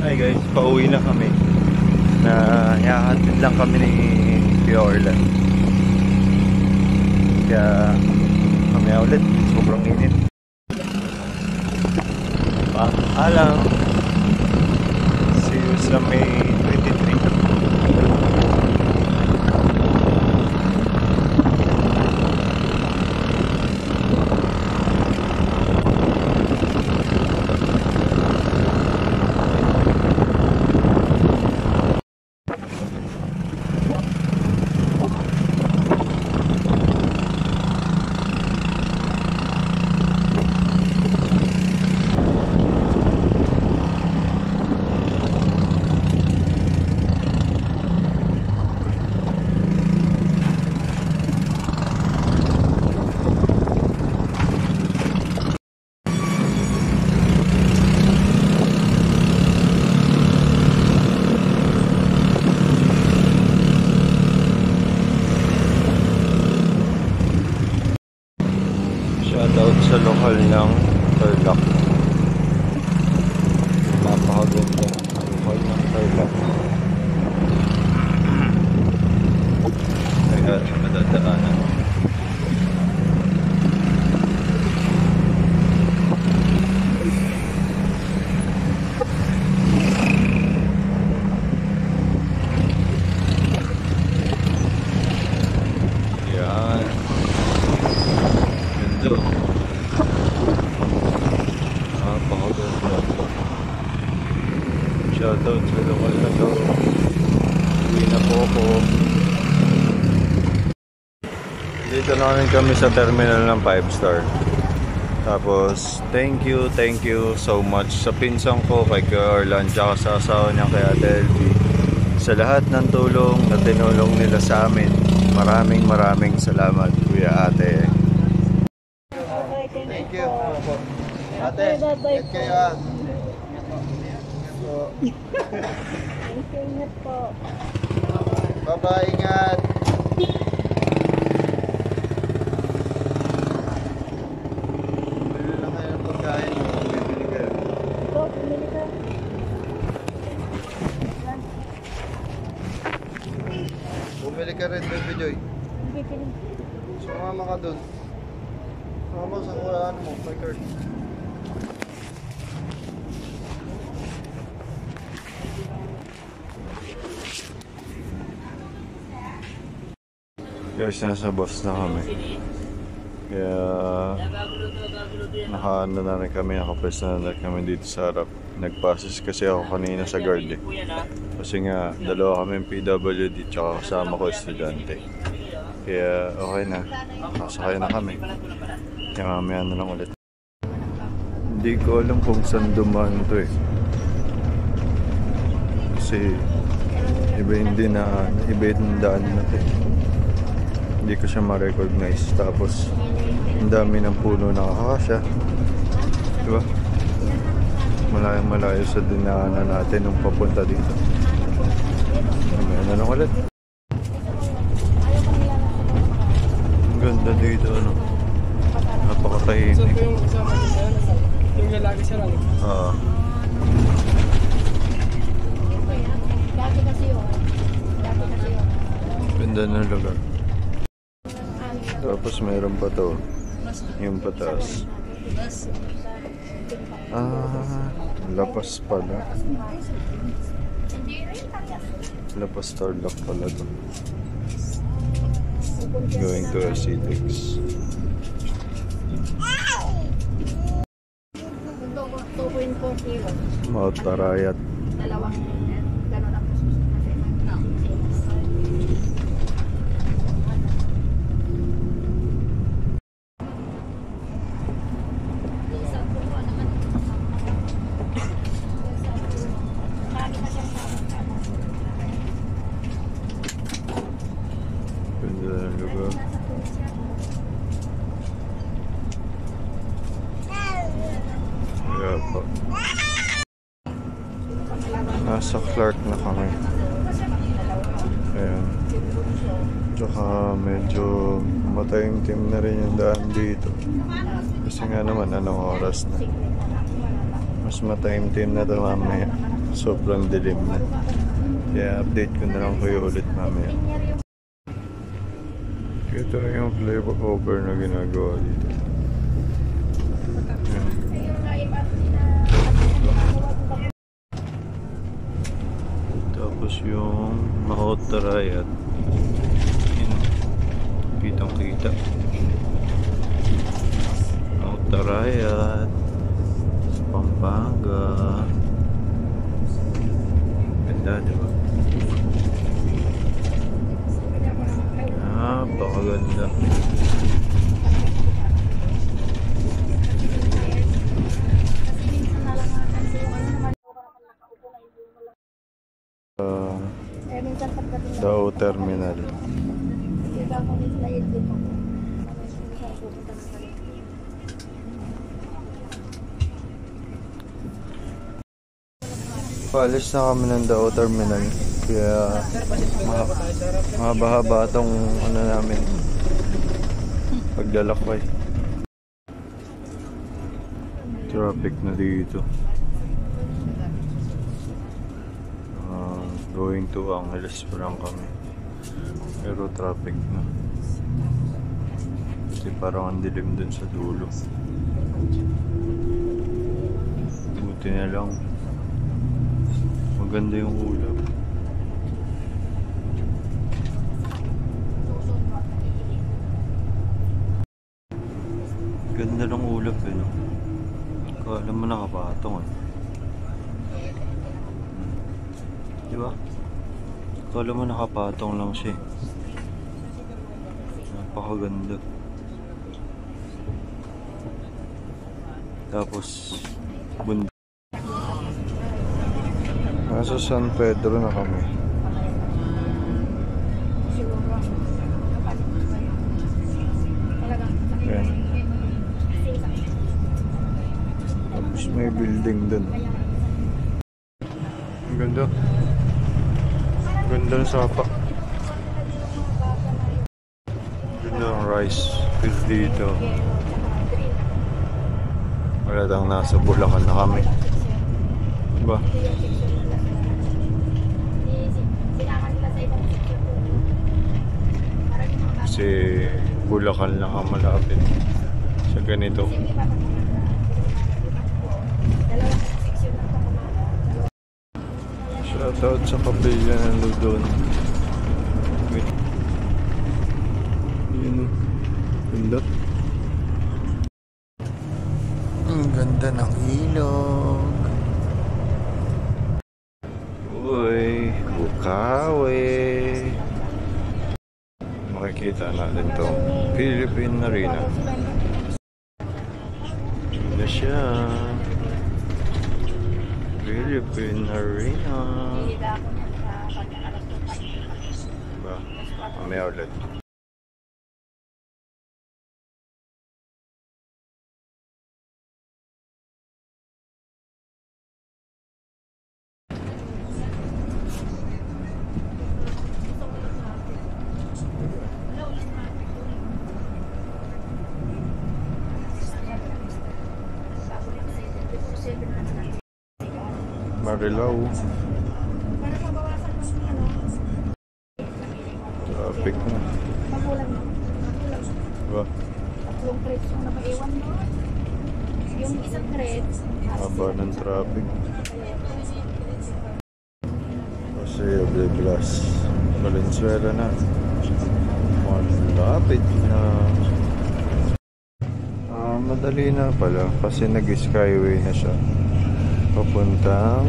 Hi guys, pauwi na kami. Ihahatid lang kami ni Kuya Orlan. Kaya kami ulit, sobrang init. Paalam. See you sa May 23. Shoutout sa lokal ng Tarlac. Napakaganda lokal ng Tarlac. Ay ating madadaanan. Yan. Ganda. Napakaganda. Shoutout sa lokal na to. Uwi na po ako. Dito na kami sa terminal ng 5-star. Tapos thank you so much sa pinsan ko, kay Kuya Orlan, tsaka sa asawa niya, kay Ate LV, sa lahat ng tulong na tinulong nila sa amin. Maraming salamat, Kuya Ate. Thank you. Ate, ingat kayo ah. Thank you, ingat po. Bye-bye, ingat. Bili lang kayo ng pagkain. Bibili kayo. Ito, pumili ka. Bumili ka rin, Baby Joy. Bibili. Sumama ka dun. Sumama sa ano mo, my card. Guys, nasa bus na kami. Kaya nakaano na rin kami, nakapwes na rin kami dito sa harap. Nagpasis kasi ako kanina sa guard eh. Kasi nga, dalawa kami PWD tsaka kasama ko estudyante. Kaya okay na, nakasakay na kami. Kaya mamaya na lang ulit. Hindi ko alam kung saan dumaan to eh. Kasi iba yung daan na to eh. Hindi ko siya ma-recognize. Tapos ang dami ng puno na kakasya, diba? Malayo sa dinaanan natin nung papunta dito. Mamaya na lang ulit. Ang ganda dito, ano? Napakatahimik. Yung lalaki siya lang. Dati kasi yun. Ganda ng lugar. Tapos mayroon pa to, yung pataas. Lapas pala. Lapas Tarlac pala to. Going to Citex. Mount Tarayat. Dalawang gano'n ang Ganda ng lugar. Kaya po. Nasa Clark na kami. Ayan. Tsaka medyo mataimtim na rin yung daan dito. Kasi nga naman, anong oras na? Mas ma-time na to mamaya. Sobrang dilim na. Kaya update ko na lang kayo ulit mamaya. Ito yung flyover na ginagawa dito. Tapos yung Mahotarayat. Yun. Kitang kita. Mahotarayat. Pampanga. Ganda, diba? Napakaganda. Minsan pagdating na Dao Terminal. iba ko din sila yun din ako. Minsan pupunta na tayo. Paalis na kami ng Dao Terminal. Kaya mahaba-haba itong ano namin paglalakbay. Traffic na dito. Going to Angeles pa lang kami. Pero traffic na. Kasi parang ang dilim dun sa dulo. Buti na lang. Maganda yung ulap. Ganda ng ulap eh, no? Kala mo nakapatong eh. Diba? Kala mo nakapatong lang siya. Napakaganda. Tapos bunda. Nasa San Pedro na kami. Ayan. Tapos may building dun. Ang ganda. Ganda ng sapa. Ganda ng rice field dito. Wala tang nasa Bulacan na kami. Diba? Kasi Bulacan lang ang malapit sa ganito. Shoutout sa kapilya ng Ludon. Wait. Yun o. Ganda. Ang ganda ng ilog. Uy, Bukawi. Makikita natin itong Philippine Arena. Ganda siya. Philippine Arena. Diba? Mamaya ulit. Marilao. Traffic na. Magulang. Diba? Tatlong threads yung napaiwan mo. Yung isang threads. Haba ng traffic. Kasi Obliglas. Valenzuela na. Malapit na. Madali na pala. Kasi nag-skyway na siya. Papuntang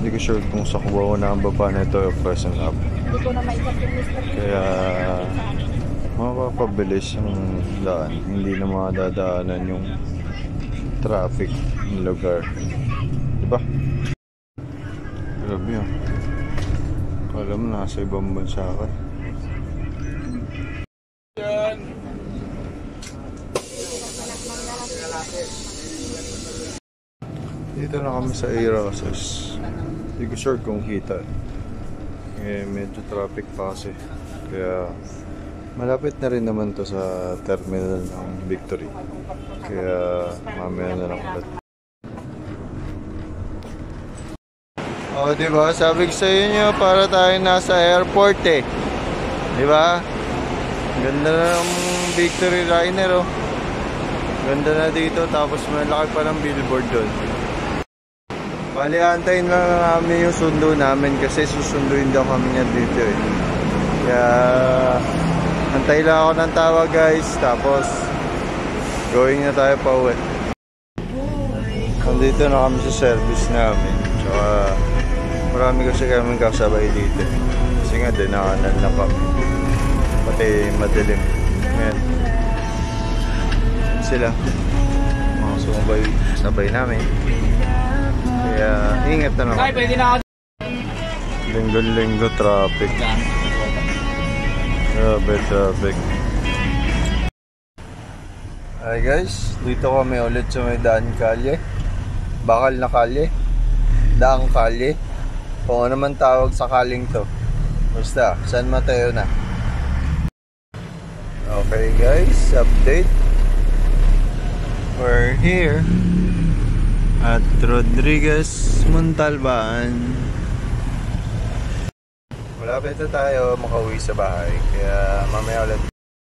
hindi ko sure kung sa Cubao na ang baba nito o Quezon Up. Hindi ko na maikot yung Mr. Kaya mapapabilis yung daan. Hindi na madadaanan yung traffic ng lugar. Diba? Grabe yun. Kala mo nasa ibang bansa ka. Dito na kami sa Aerosos. Hindi ko sure kung kita. Medyo traffic pa kasi. Kaya malapit na rin naman to sa terminal ng Victory. Kaya mamaya na lang ulit. Oh, di ba? Sabi ko sa inyo, para tayo nasa airport eh. Di ba? Ganda na ng Victory Liner oh. Ganda na dito, tapos may laki pa ng billboard doon. Bali, antayin lang namin yung sundo namin kasi susunduin daw kami niya dito eh. Kaya, antay lang ako ng tawag guys, tapos going na tayo pa uwi. Nandito na kami sa service namin. Tsaka, marami kasi kami kasabay dito. Kasi nga, dinaanan na kami. Pati madilim. Ayan. Sila. Mga sumabay sabay namin. Kaya ingat na naman. Ay, pwede na ako. Linggo-linggo traffic. Grabe traffic. Hi guys, dito kami ulit sa may daan kalye. Bakal na kalye. Daang kalye. Kung ano man tawag sa kaling to. Basta, San Mateo na. Okay guys, update. We're here at Rodriguez Montalban. Malapit na tayo makauwi sa bahay. Kaya mamaya ulit